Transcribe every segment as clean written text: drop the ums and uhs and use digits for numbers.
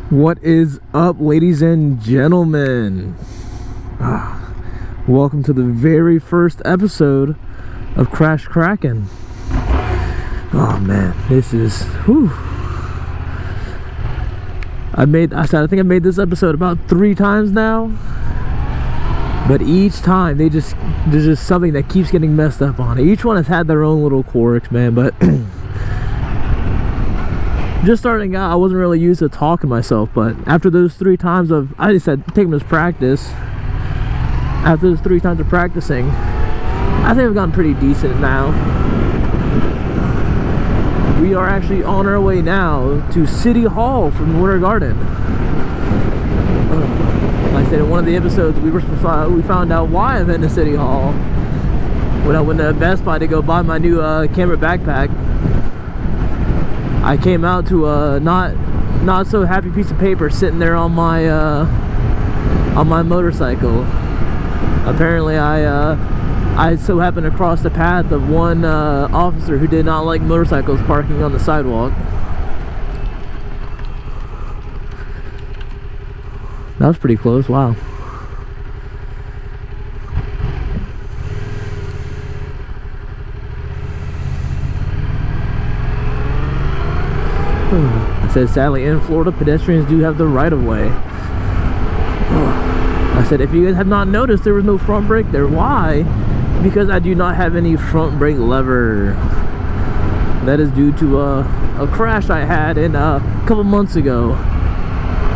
What is up, ladies and gentlemen? Welcome to the very first episode of Krash Kraken. Oh man, this is whew. I think I made this episode about 3 times now, but each time there's just something that keeps getting messed up on it. Each one has had their own little quirks, man, but just starting out, I wasn't really used to talking myself, but after those 3 times I just said take them as practice. After those 3 times of practicing, I think I've gotten pretty decent now. We are actually on our way now to City Hall from Winter Garden. Like I said in one of the episodes, we found out why I'm in the City Hall when I went to Best Buy to go buy my new camera backpack. I came out to a not so happy piece of paper sitting there on my motorcycle. Apparently I so happened to cross the path of one officer who did not like motorcycles parking on the sidewalk. That was pretty close, wow. I said, sadly, in Florida, pedestrians do have the right-of-way. I said, if you guys have not noticed, there was no front brake there. Why? Because I do not have any front brake lever. That is due to a crash I had in a couple months ago.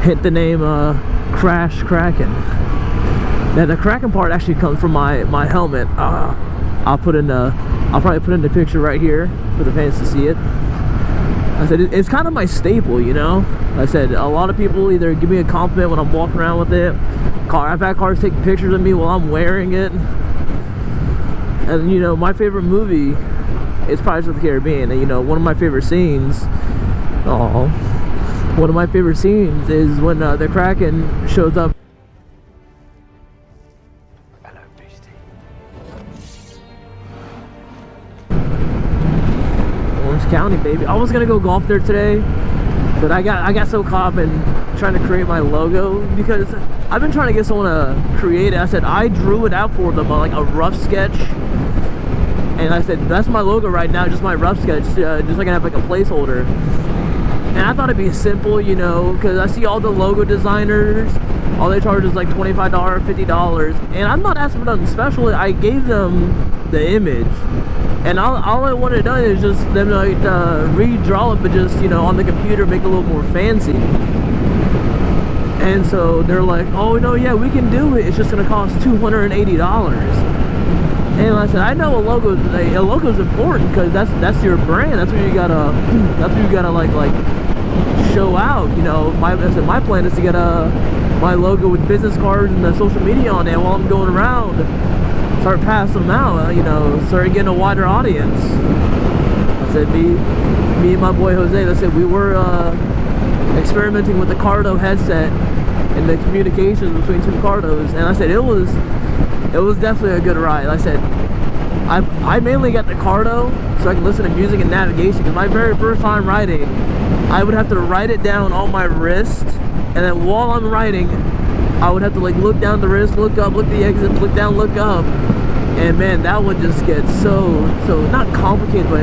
Hit the name Krash Kraken. Now the Kraken part actually comes from my helmet. I'll probably put in the picture right here for the fans to see it. I said, it's kind of my staple, you know? I said, a lot of people either give me a compliment when I'm walking around with it. I've had cars take pictures of me while I'm wearing it. And, you know, my favorite movie is Pirates of the Caribbean. And, you know, one of my favorite scenes is when the Kraken shows up. County, baby. I was gonna go golf there today, but I got so caught up in trying to create my logo because I've been trying to get someone to create it. I said I drew it out for them on like a rough sketch, and I said that's my logo right now, just my rough sketch, just so I can have like a placeholder. And I thought it'd be simple, you know, because I see all the logo designers, all they charge is like $25, $50, and I'm not asking for nothing special. I gave them the image. And all I wanted done is just them to like, redraw it, but just, you know, on the computer, make it a little more fancy. And so they're like, oh no, yeah, we can do it. It's just gonna cost $280. And I said, I know a logo's important because that's your brand. That's what you gotta like show out. You know, my plan is to get my logo with business cards and the social media on there while I'm going around. Start passing them out, you know, start getting a wider audience. I said, me and my boy Jose, I said we were experimenting with the Cardo headset and the communications between 2 Cardos, and I said it was definitely a good ride. I said I mainly got the Cardo so I can listen to music and navigation, because my very first time riding, I would have to write it down on my wrist, and then while I'm riding, I would have to like look down the wrist, look up, look the exits, look down, look up. And man, that would just get so not complicated, but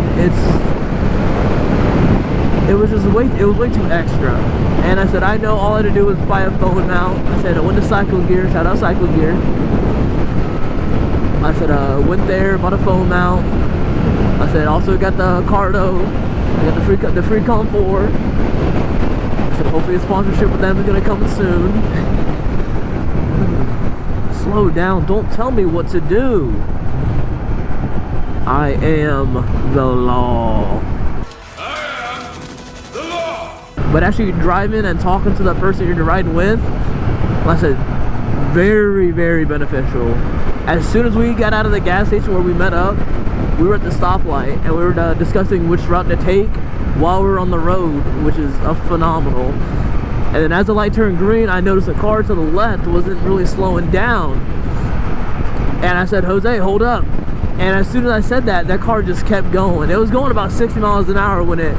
it was way too extra. And I said, I know all I had to do was buy a phone mount. I said I went to Cycle Gear, shout out Cycle Gear. I said went there, bought a phone mount. I said also got the Cardo, I got the free Comfort. I said hopefully a sponsorship with them is gonna come soon. Slow down, don't tell me what to do. I am the law. I am the law. But actually driving and talking to the person you're riding with, like I said, very, very beneficial. As soon as we got out of the gas station where we met up, we were at the stoplight and we were discussing which route to take while we were on the road, which is phenomenal. And then as the light turned green, I noticed a car to the left wasn't really slowing down. And I said, Jose, hold up. And as soon as I said that, that car just kept going. It was going about 60 miles an hour when it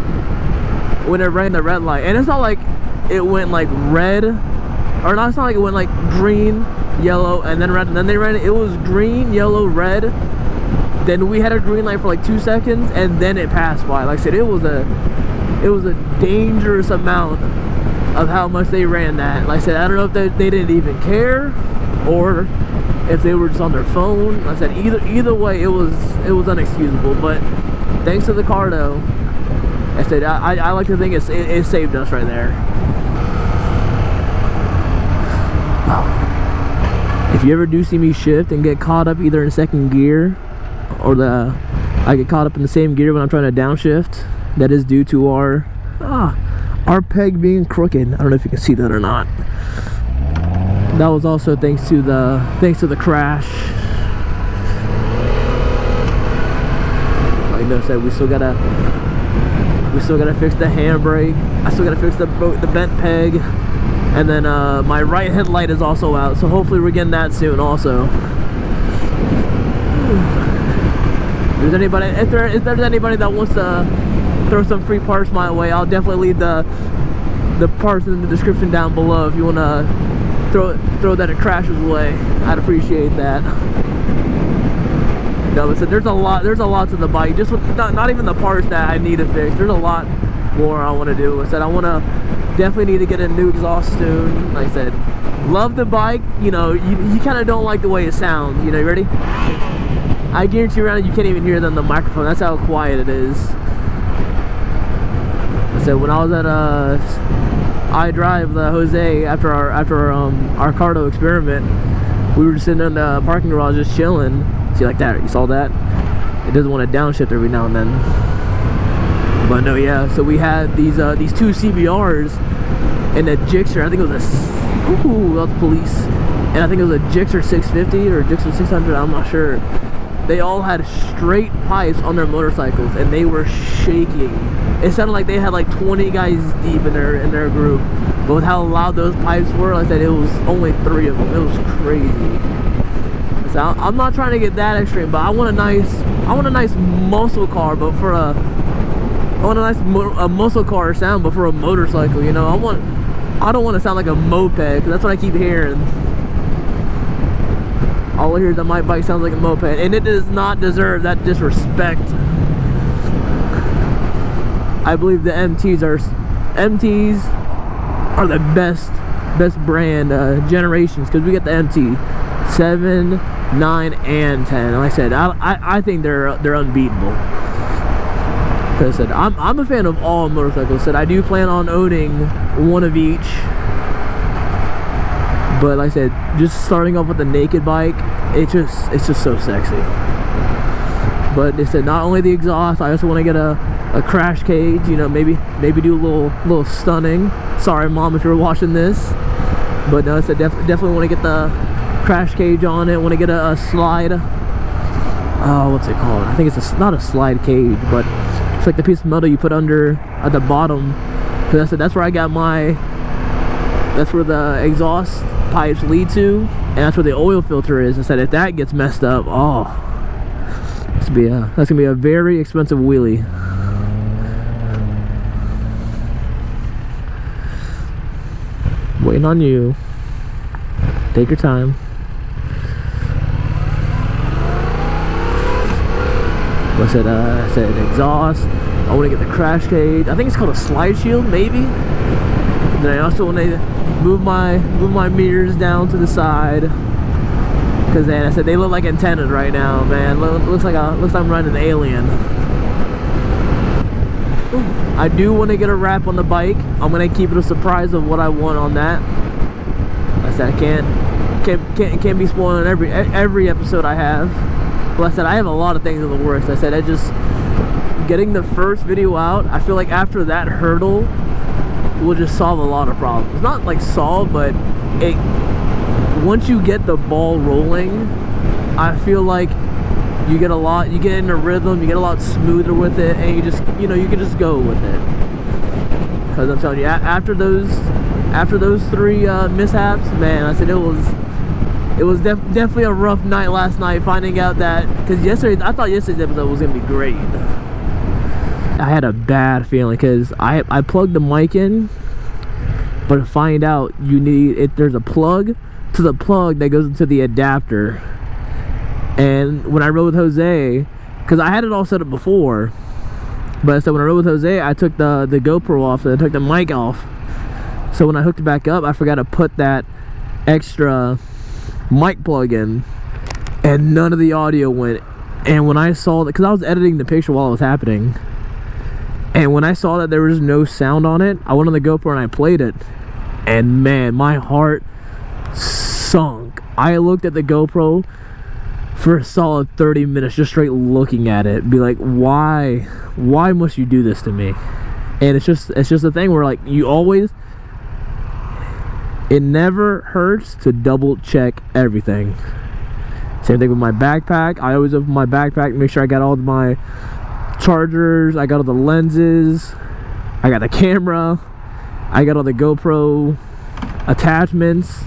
rang the red light. And it's not like it went like red, or not, it's not like it went like green, yellow, and then red, and then they ran it. It was green, yellow, red. Then we had a green light for like 2 seconds, and then it passed by. Like I said, it was a dangerous amount of how much they ran that. Like I said, I don't know if they didn't even care, or if they were just on their phone. Like I said, either way, it was unexcusable. But thanks to the car, though, I said I like to think it saved us right there. If you ever do see me shift and get caught up either in second gear, or I get caught up in the same gear when I'm trying to downshift, that is due to our peg being crooked. I don't know if you can see that or not. That was also thanks to the crash. Like I said, we still gotta fix the handbrake. I still gotta fix the bent peg, and then my right headlight is also out. So hopefully we're getting that soon also. If there's anybody that wants to throw some free parts my way, I'll definitely leave the parts in the description down below. If you want to throw that at Krash's way, I'd appreciate that. No, listen, there's a lot to the bike. Just with not even the parts that I need to fix. There's a lot more I want to do. I said I want to definitely need to get a new exhaust soon. Like I said, love the bike. You know, you kind of don't like the way it sounds. You know, you ready? I guarantee you around you can't even hear them on the microphone. That's how quiet it is. So when I was at iDrive Jose after our Cardo experiment, we were just sitting in the parking garage just chilling. See, like that? You saw that? It doesn't want to downshift every now and then. But no, yeah. So we had these two CBRs and a Gixxer. I think it was that's police. And I think it was a Gixxer 650 or Gixxer 600. I'm not sure. They all had straight pipes on their motorcycles, and they were shaking. It sounded like they had like 20 guys deep in their group. But with how loud those pipes were, like I said, it was only 3 of them. It was crazy. So I'm not trying to get that extreme, but I want a nice muscle car, but for a muscle car sound, but for a motorcycle. You know, I don't want to sound like a moped, because that's what I keep hearing. All I hear is that my bike sounds like a moped, and it does not deserve that disrespect. I believe the MTs are the best brand generations, because we get the MT 7, 9, and 10. Like I said, I think they're unbeatable. Because I said I'm a fan of all motorcycles. Said I do plan on owning one of each. But like I said, just starting off with a naked bike, it's just so sexy. But they said not only the exhaust, I also want to get a crash cage. You know, maybe do a little stunning. Sorry, Mom, if you're watching this. But no, I said definitely want to get the crash cage on it. Want to get a slide. What's it called? I think it's not a slide cage, but it's like the piece of metal you put under at the bottom. Because I said that's where I got my. That's where the exhaust pipes lead to, and that's where the oil filter is. I said if that gets messed up, that's gonna be a very expensive wheelie. Waiting on you. Take your time. I said exhaust. I want to get the crash cage. I think it's called a slide shield, maybe. And then I also want to move my mirrors down to the side, because then I said they look like antennas right now, man. Looks like I'm running an alien. I do want to get a wrap on the bike. I'm gonna keep it a surprise of what I want on that. I said I can't be spoiling every episode I have. But I said I have a lot of things in the works. I said getting the first video out, I feel like after that hurdle will just solve a lot of problems. Not like solve, but once you get the ball rolling, I feel like you get in a rhythm, you get a lot smoother with it, and you can just go with it. Because I'm telling you, after those 3 mishaps, man, I said it was definitely a rough night last night, finding out that, because I thought yesterday's episode was gonna be great. I had a bad feeling because I plugged the mic in, But to find out, you need it. There's a plug to the plug that goes into the adapter. And when I rode with Jose, because I had it all set up before, but so when I rode with Jose, I took the GoPro off, and I took the mic off. So when I hooked it back up, I forgot to put that extra mic plug in, and none of the audio went. And when I saw that, because I was editing the picture while it was happening, and when I saw that there was no sound on it, I went on the GoPro and I played it, and man, my heart sunk. I looked at the GoPro for a solid 30 minutes, just straight looking at it, be like, why must you do this to me? And it's just a thing where, like, you always, it never hurts to double check everything. Same thing with my backpack. I always open my backpack, make sure I got all my chargers, I got all the lenses, I got the camera, I got all the GoPro attachments.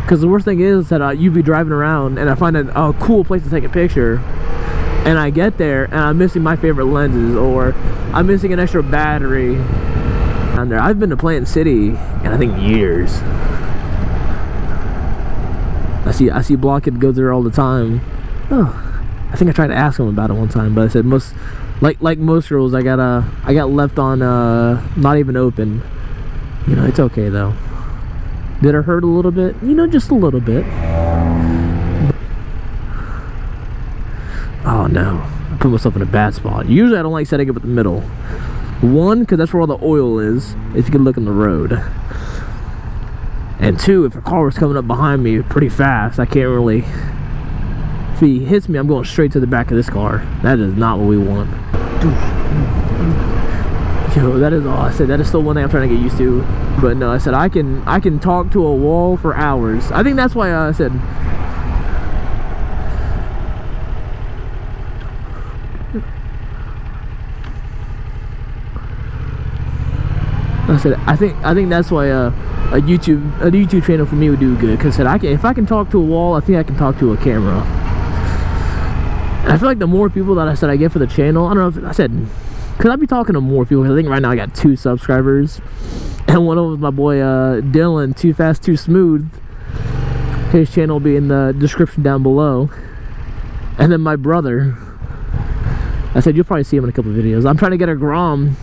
Because the worst thing is that you be driving around and I find a cool place to take a picture, and I get there and I'm missing my favorite lenses, or I'm missing an extra battery. I've been to Plant City in, I think, years. I see Blockhead goes there all the time. Oh, I think I tried to ask him about it one time, but I said most girls, I got left on not even open. You know, it's okay though. Did it hurt a little bit? You know, just a little bit. Oh no, I put myself in a bad spot. Usually I don't like setting up at the middle. One, because that's where all the oil is, if you can look on the road. And two, if a car was coming up behind me pretty fast, I can't really, if he hits me, I'm going straight to the back of this car. That is not what we want. Yo, that is all I said. That is still one thing I'm trying to get used to. But no, I said I can talk to a wall for hours. I think that's why I said, I think that's why a YouTube channel for me would do good, because if I can talk to a wall, I think I can talk to a camera. And I feel like the more people that I get for the channel, I don't know if I said, because I'd be talking to more people, because I think right now I got 2 subscribers, and one of them is my boy Dylan, Too Fast Too Smooth. His channel will be in the description down below. And then my brother, I said you'll probably see him in a couple of videos. I'm trying to get a Grom,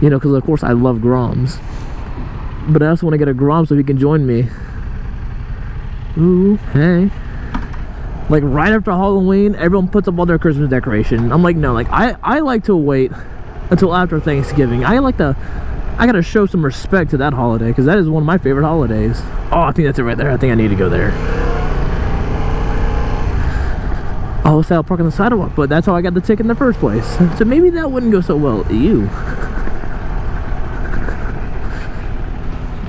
you know, because of course I love Groms, but I also want to get a Grom so he can join me. Ooh, hey. Like right after Halloween, everyone puts up all their Christmas decoration. I'm like, no, like I like to wait until after Thanksgiving. I gotta show some respect to that holiday, because that is one of my favorite holidays. Oh, I think that's it right there. I think I need to go there. Oh, so I'll park on the sidewalk, but that's how I got the ticket in the first place. So maybe that wouldn't go so well. Ew.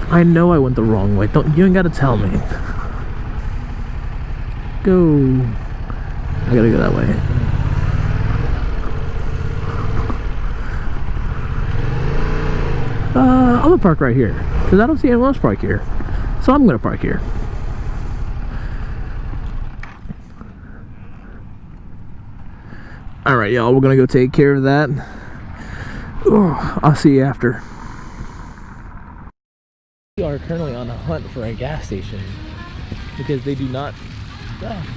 I know I went the wrong way. You ain't gotta tell me. Go. I gotta go that way. I'm gonna park right here, because I don't see anyone else park here. So I'm gonna park here. Alright, y'all, we're gonna go take care of that. Oh, I'll see you after. We are currently on a hunt for a gas station, because they do not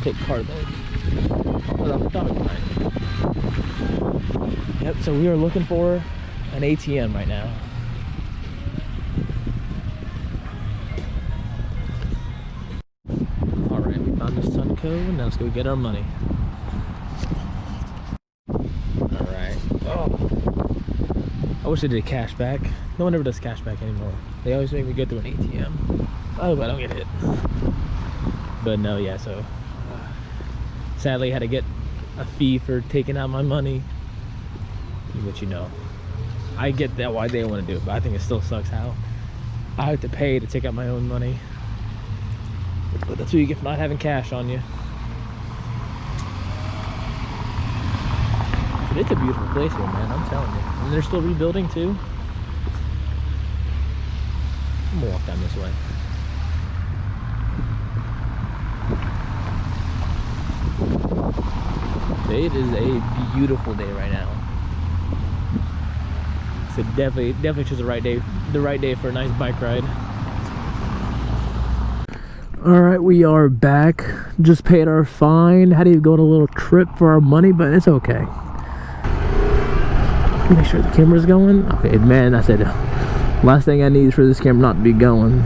take card load without the dog line. Yep, so we are looking for an ATM right now. Alright, we found the Sunco, and now let's go get our money. Alright. Oh, I wish they did cash back. No one ever does cash back anymore. They always make me go through an ATM. I hope I don't get hit. But no, yeah, so sadly I had to get a fee for taking out my money. But you know, I get that why they want to do it, but I think it still sucks how I have to pay to take out my own money. But that's what you get for not having cash on you. But it's a beautiful place here, man, I'm telling you. And they're still rebuilding too. I'm gonna walk down this way. It is a beautiful day right now. could definitely choose the right day for a nice bike ride. All right, we are back. Just paid our fine. Had to go on a little trip for our money, but it's okay. Make sure the camera's going. Okay, man, I said last thing I need is for this camera not to be going.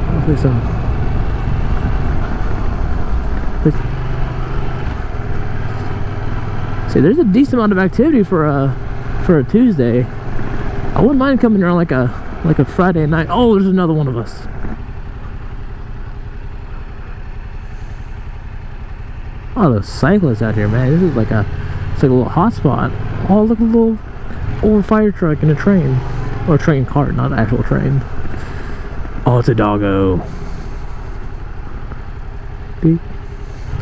Hopefully some. See, there's a decent amount of activity for a Tuesday. I wouldn't mind coming here on like a Friday night. Oh, there's another one of us. Oh, those cyclists out here, man. This is like it's like a little hot spot. Oh, look at a little old fire truck and a train. Or a train cart, not an actual train. Oh, it's a doggo. Beep.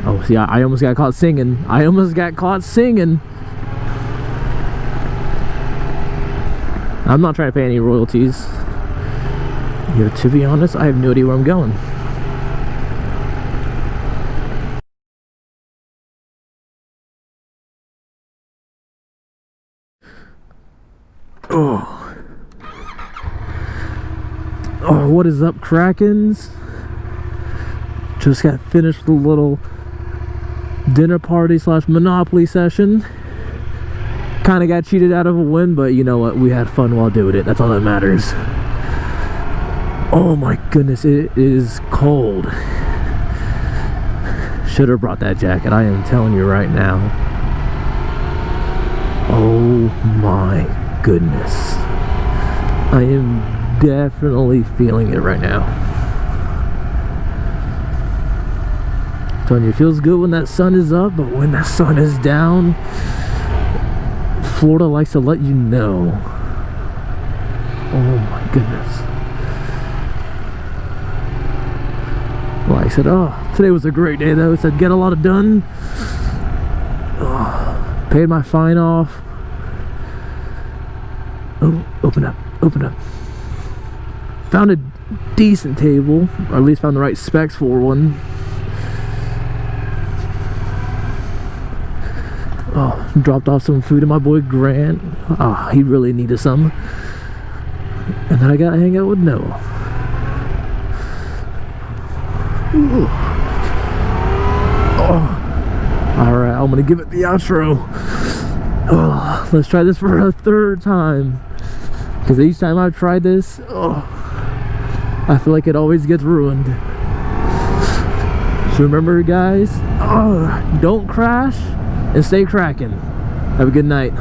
Oh, see, I almost got caught singing. I'm not trying to pay any royalties. You know, to be honest, I have no idea where I'm going. Oh, what is up, Krakens? Just got finished with a little dinner party / Monopoly session. Kind of got cheated out of a win, but you know what? We had fun while doing it. That's all that matters. Oh my goodness, it is cold. Should have brought that jacket, I am telling you right now. Oh my goodness. I am definitely feeling it right now. I'm telling you, it feels good when that sun is up, but when that sun is down, Florida likes to let you know. Oh my goodness. Well, I said, oh, today was a great day though. I said, get a lot of done. Oh, paid my fine off. Oh, open up. Found a decent table, or at least found the right specs for one. Oh, dropped off some food to my boy Grant. Oh, he really needed some. And then I got to hang out with Noah. Ooh. Oh. Alright, I'm gonna give it the outro. Oh, let's try this for a third time. Because each time I've tried this, I feel like it always gets ruined. So remember, guys, don't crash and stay cracking. Have a good night.